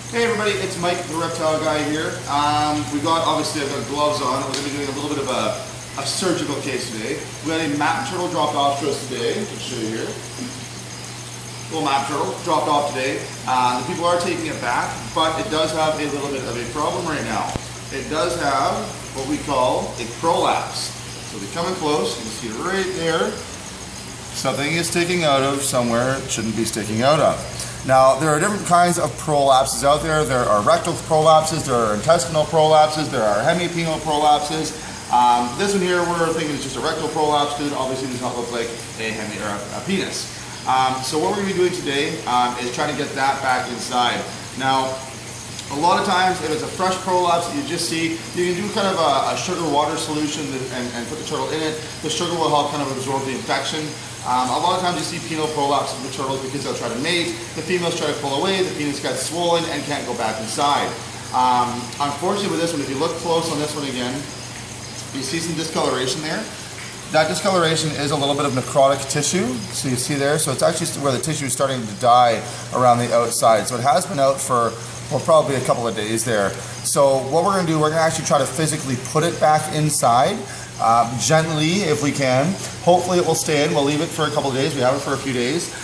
Hey everybody, it's Mike, the Reptile Guy here. I've got gloves on. We're going to be doing a little bit of a surgical case today. We had a map turtle dropped off to us today. I'll show you here. Little map turtle dropped off today. The people are taking it back, but it does have a little bit of a problem right now. It does have what we call a prolapse. So we come in close, you can see right there, something is sticking out of somewhere it shouldn't be sticking out of. Now, there are different kinds of prolapses out there. There are rectal prolapses, there are intestinal prolapses, there are hemipenal prolapses. This one here, we're thinking is just a rectal prolapse because it obviously does not look like a penis. So what we're going to be doing today is trying to get that back inside. Now, a lot of times, if it's a fresh prolapse that you just see, you can do kind of a sugar water solution and put the turtle in it. The sugar will help kind of absorb the infection. A lot of times you see penile prolapses with turtles because they'll try to mate, the females try to pull away, the penis gets swollen and can't go back inside. Unfortunately with this one, if you look close on this one again, you see some discoloration there. That discoloration is a little bit of necrotic tissue, so you see there, so it's actually where the tissue is starting to die around the outside. So it has been out for, well, probably a couple of days there. So what we're going to do, we're going to actually try to physically put it back inside. Gently if we can. Hopefully it will stay in. We'll leave it for a couple of days. We have it for a few days.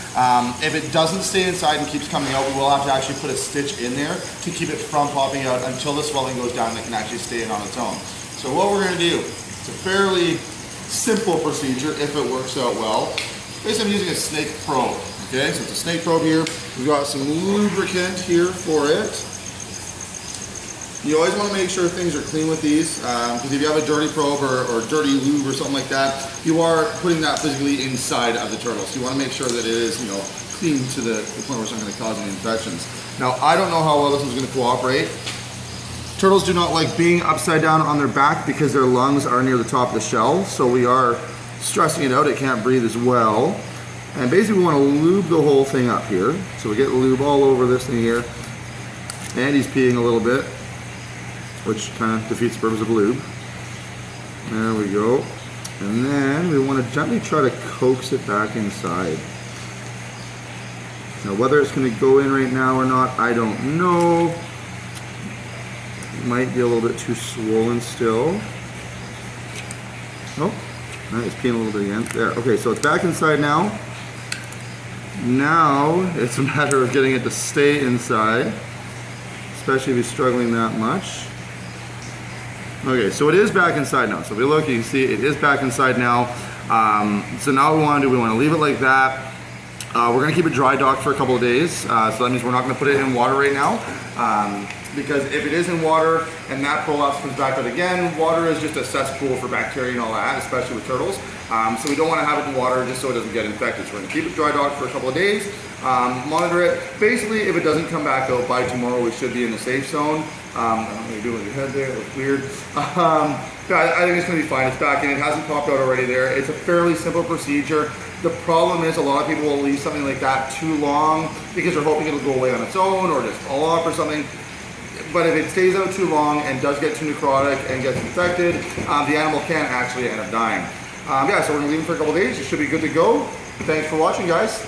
If it doesn't stay inside and keeps coming out, we will have to actually put a stitch in there to keep it from popping out until the swelling goes down and it can actually stay in on its own. So what we're going to do, it's a fairly simple procedure if it works out well. Basically I'm using a snake probe. Okay, so it's a snake probe here. We've got some lubricant here for it. You always want to make sure things are clean with these, because if you have a dirty probe or dirty lube or something like that, you are putting that physically inside of the turtle. So you want to make sure that it is, clean to the point where it's not going to cause any infections. Now, I don't know how well this one's going to cooperate. Turtles do not like being upside down on their back because their lungs are near the top of the shell, so we are stressing it out. It can't breathe as well. And basically we want to lube the whole thing up here. So we get the lube all over this thing here. And he's peeing a little bit, which kind of defeats the purpose of lube. There we go. And then we want to gently try to coax it back inside. Now whether it's going to go in right now or not, I don't know. It might be a little bit too swollen still. Oh, it's peeing a little bit again. There, okay, so it's back inside now. Now it's a matter of getting it to stay inside, especially if he's struggling that much. Okay, so it is back inside now. So if we look, you can see it is back inside now. So now what we want to do, we want to leave it like that. We're going to keep it dry docked for a couple of days. So that means we're not going to put it in water right now. Because if it is in water and that prolapse comes back out again, water is just a cesspool for bacteria and all that, especially with turtles. So we don't want to have it in water just so it doesn't get infected. So we're going to keep it dry docked for a couple of days. Monitor it. Basically, if it doesn't come back out by tomorrow, we should be in the safe zone. I don't know what you're doing with your head there, it looks weird. I think it's going to be fine. It's back in, it hasn't popped out already there. It's a fairly simple procedure. The problem is a lot of people will leave something like that too long because they're hoping it'll go away on its own or just fall off or something. But if it stays out too long and does get too necrotic and gets infected, the animal can actually end up dying. So we're going to leave it for a couple of days. It should be good to go. Thanks for watching, guys.